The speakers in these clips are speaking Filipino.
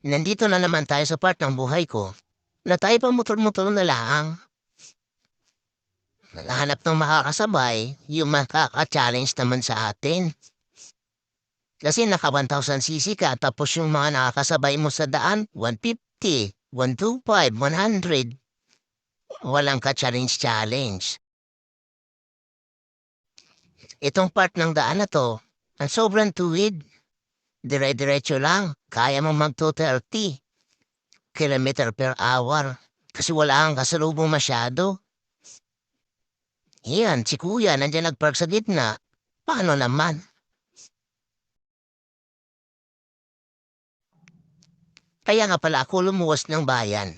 Nandito na naman tayo sa part ng buhay ko na tayo pa motor-motor na lang. Naghahanap ng makakasabay, yung makaka-challenge naman sa atin. Kasi naka 1,000cc ka tapos yung mga nakakasabay mo sa daan, 150, 125, 100. Walang ka-challenge-challenge. Itong part ng daan na to, ang sobrang tuwid. Dire-diretso lang, kaya mong mag-230 kilometer per hour. Kasi wala kang kasalubong masyado. Yan, si kuya nandiyan nagpark sa gitna. Paano naman? Kaya nga pala ako lumuwas ng bayan.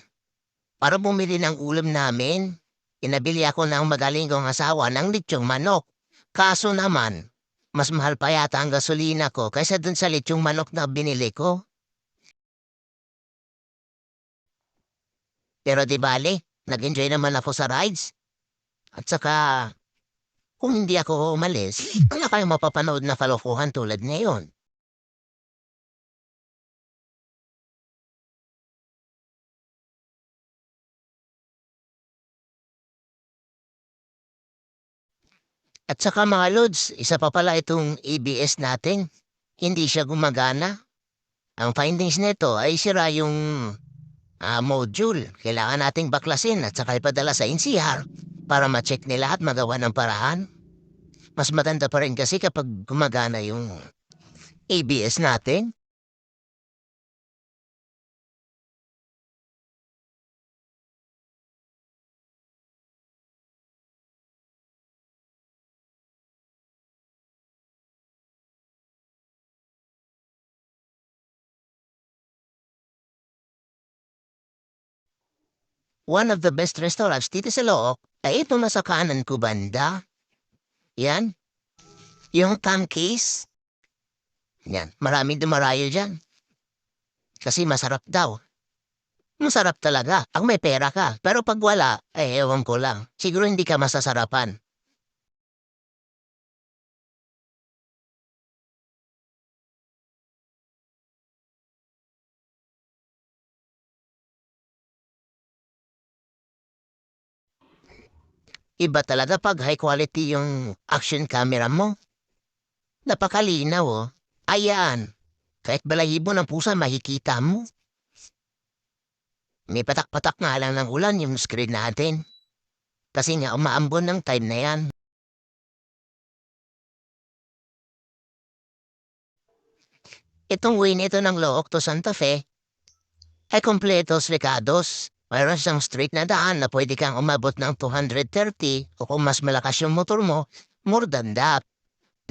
Para bumili ng ulam namin, inabili ako ng magaling kong asawa ng litsyong manok. Kaso naman, mas mahal pa yata ang gasolina ko kaysa dun sa litsyong manok na binili ko. Pero di bale, nag-enjoy naman ako sa rides. At saka, kung hindi ako umalis, wala kayong mapapanood na kalokohan tulad ngayon. At saka mga lods, isa pa pala itong ABS natin. Hindi siya gumagana. Ang findings nito ay sira yung module. Kailangan nating baklasin at saka ipadala sa NCR para ma-check nila at magawa ng paraan. Mas maganda pa rin kasi kapag gumagana yung ABS natin. One of the best restaurants dito sa Looc ay ito na sa kanan ko banda. Yan, yung Tankis. Yan, maraming dumarayo dyan. Kasi masarap daw. Masarap talaga ang may pera ka. Pero pag wala, ewan ko lang. Siguro hindi ka masasarapan. Iba talaga pag high quality yung action camera mo. Napakalinaw oh. Ayan. Kahit balahibo ng pusa makikita mo. May patak-patak nga lang ng ulan yung screen natin. Kasi nga umaambon ng time na yan. Itong way nito ng Look to Santa Fe ay kompletos recados. Mayroon siyang straight na daan na pwede kang umabot ng 230 o kung mas malakas yung motor mo, more than that.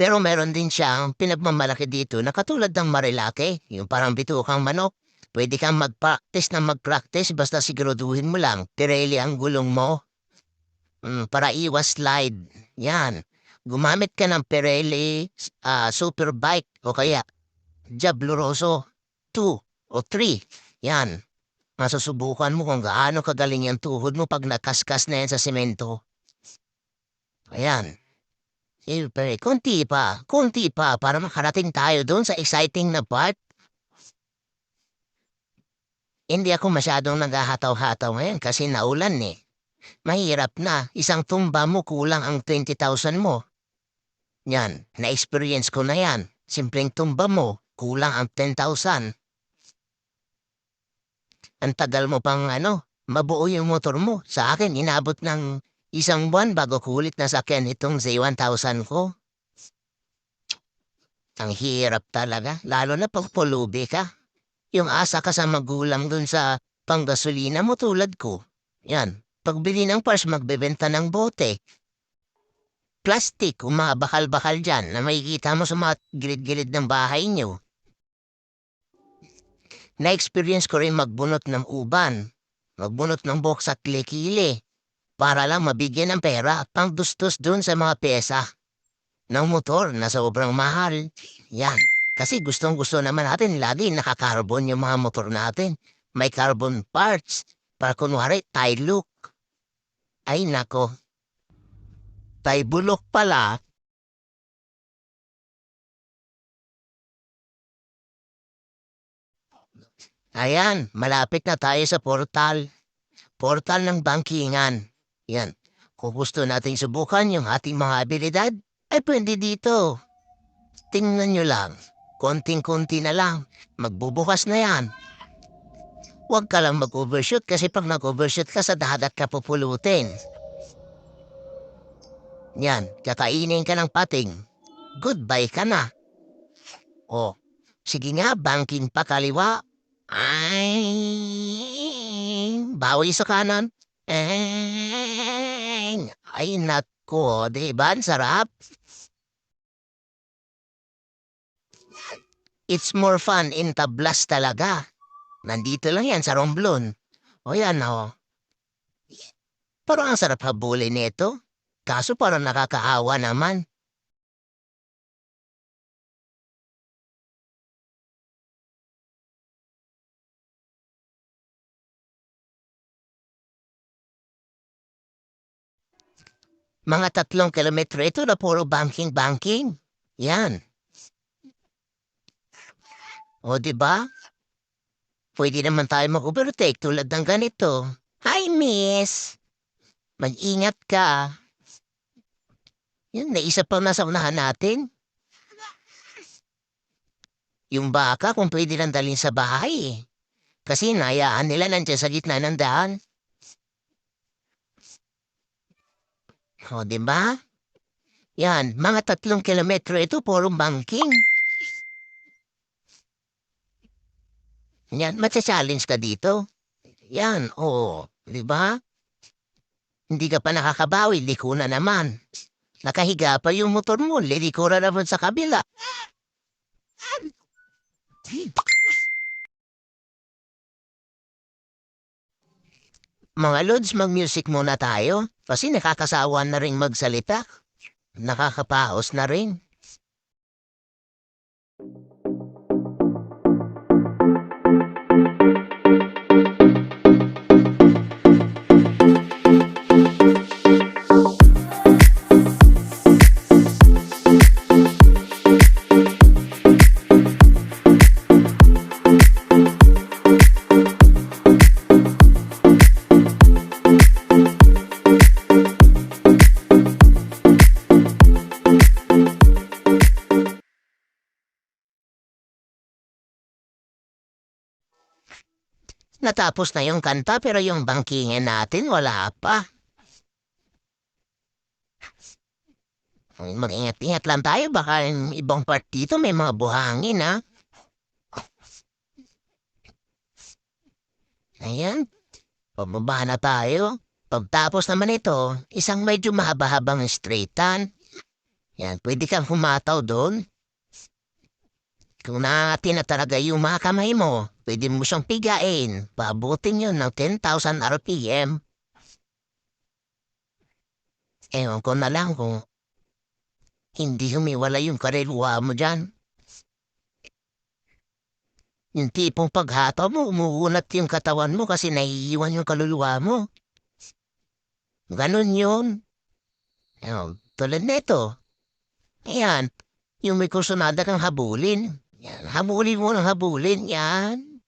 Pero meron din siyang pinagmamalaki dito na katulad ng Marilake, yung parang bitukang manok. Pwede kang mag-practice na mag-practice basta siguraduhin mo lang, Pirelli ang gulong mo. Para iwas slide. Yan. Gumamit ka ng Pirelli Superbike o kaya Jabloroso 2 o 3. Yan. Masusubukan mo kung gaano kagaling yung tuhod mo pag nakaskas na yan sa semento. Ayan. Siyempre, konti pa para makarating tayo doon sa exciting na part. Hindi ako masyadong naghahataw-hataw ngayon kasi naulan eh. Mahirap na, isang tumba mo kulang ang 20,000 mo. Yan, na-experience ko na yan. Simpleng tumba mo, kulang ang 10,000. Ang tagal mo pang mabuo yung motor mo. Sa akin, inabot ng isang buwan bago kulit na sakyan itong Z1000 ko. Ang hirap talaga, lalo na pag pulubi ka. Yung asa ka sa magulang dun sa panggasolina mo tulad ko. Yan, pagbili ng parts magbebenta ng bote. Plastic, umabakal-bakal dyan na makikita mo sa mga gilid-gilid ng bahay niyo. Na-experience ko rin magbunot ng uban, magbunot ng box at kili para lang mabigyan ng pera at pangdustos dun sa mga pyesa ng motor na sobrang mahal. Yan. Kasi gustong-gusto naman natin lagi nakakarbon yung mga motor natin. May carbon parts. Para kunwari, tie look. Ay nako. Tie bulok pala. Ayan, malapit na tayo sa portal. Portal ng bangkingan. Yan. Kung gusto nating subukan yung ating mga abilidad, ay pwede dito. Tingnan nyo lang. Konting-konti na lang. Magbubukas na yan. Huwag ka lang mag-overshoot kasi pag nag-overshoot ka sa dagat ka pupulutin. Yan, kakainin ka ng pating. Goodbye ka na. O, sige nga, bangking pa kaliwa. Ay, bawi sa kanan. Ay, nako, diba? Ang sarap. It's more fun in tablas talaga. Nandito lang yan sa Romblon. O yan o. Parang ang sarap habulin nito. Kaso parang nakakaawa naman. Mga 3 kilometro ito na puro banking-banking. Yan. O, di ba? Pwede naman tayo mag-overtake tulad ng ganito. Hi, miss! Mag-ingat ka. Yun, naisa pang nasa unahan natin. Yung baka kung pwede lang dalhin sa bahay eh. Kasi nayaan nila nandiyan sa gitna ng daan. O, di ba? Yan, mga 3 kilometro ito puro banking. Yan, matcha-challenge ka dito. Yan, di ba? Hindi ka pa nakakabawi, liko na naman. Nakahiga pa yung motor mo, liliko na naman sa kabila. Mga lods, mag-music muna tayo. Kasi nakakasawa na rin magsalita. Nakakapaos na rin. Natapos na yung kanta pero yung bangkingin natin wala pa. Mag-ingat-ingat lang tayo baka yung ibang part dito may mga buhangin ha. Ayan, pababa na tayo. Pagtapos naman ito, isang medyo mahaba-habang straightan. Yan, pwede kang humataw doon. Kung natin na talaga yung mga kamay mo, pwede mo siyang pigain. Pabutin yun ng 10,000 RPM. Ewan ko na lang kung hindi humiwala yung kaluluwa mo dyan. Yung tipong paghataw mo, umuunat yung katawan mo kasi naiiwan yung kaluluwa mo. Ganon yun. Tulad neto. Ayan, yung may kursunada kang habulin. Yan, habulin mo ng habulin. Yan.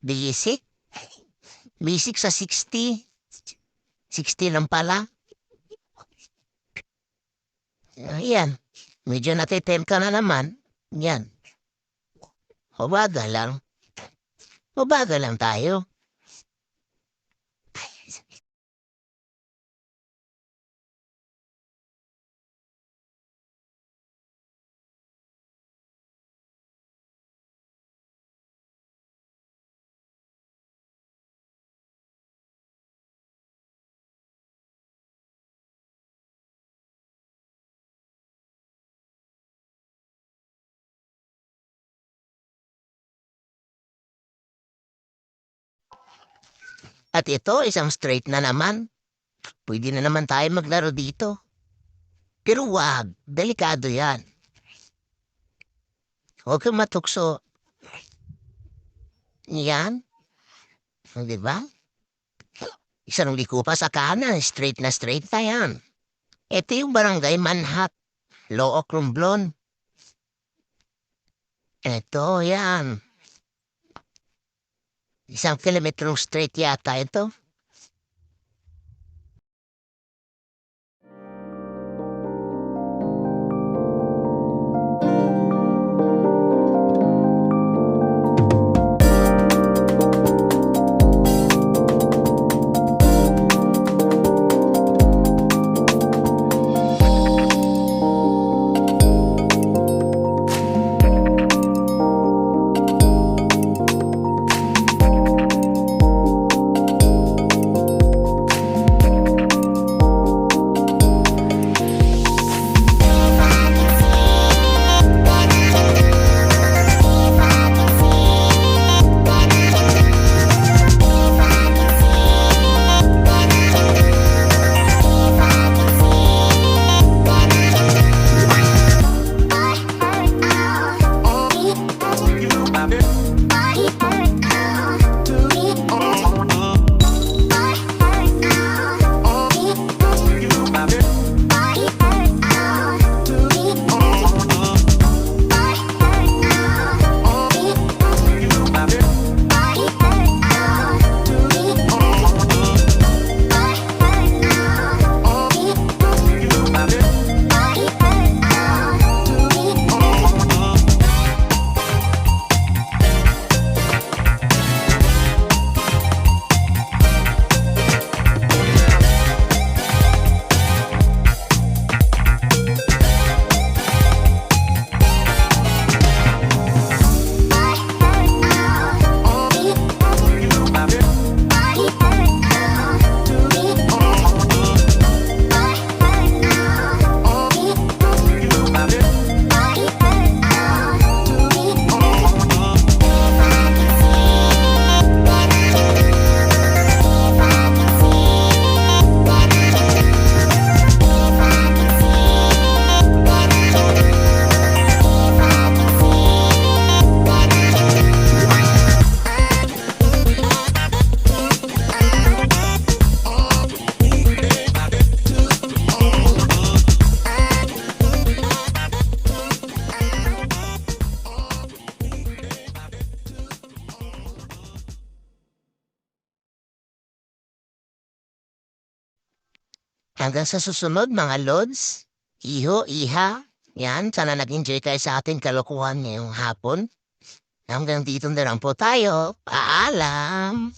Basic. Basic sa 60. 60 lang pala. Ayan. Medyo natitem ka na naman. Yan. Huwaga lang. Huwaga lang tayo. At ito, isang straight na naman. Pwede na naman tayo maglaro dito. Pero wag, delikado yan. Huwag kang matukso. Yan. Di ba? Isang liko pa sa kanan, straight na yan. Ito yung barangay Manhat, Look Romblon. Eto, yan. 1 kilometer straight yata ito. Hanggang sa susunod mga lods. Iho, iha. Yan, sana nag-enjoy kayo sa ating kalokohan ngayong hapon. Hanggang dito na lang po tayo. Paalam!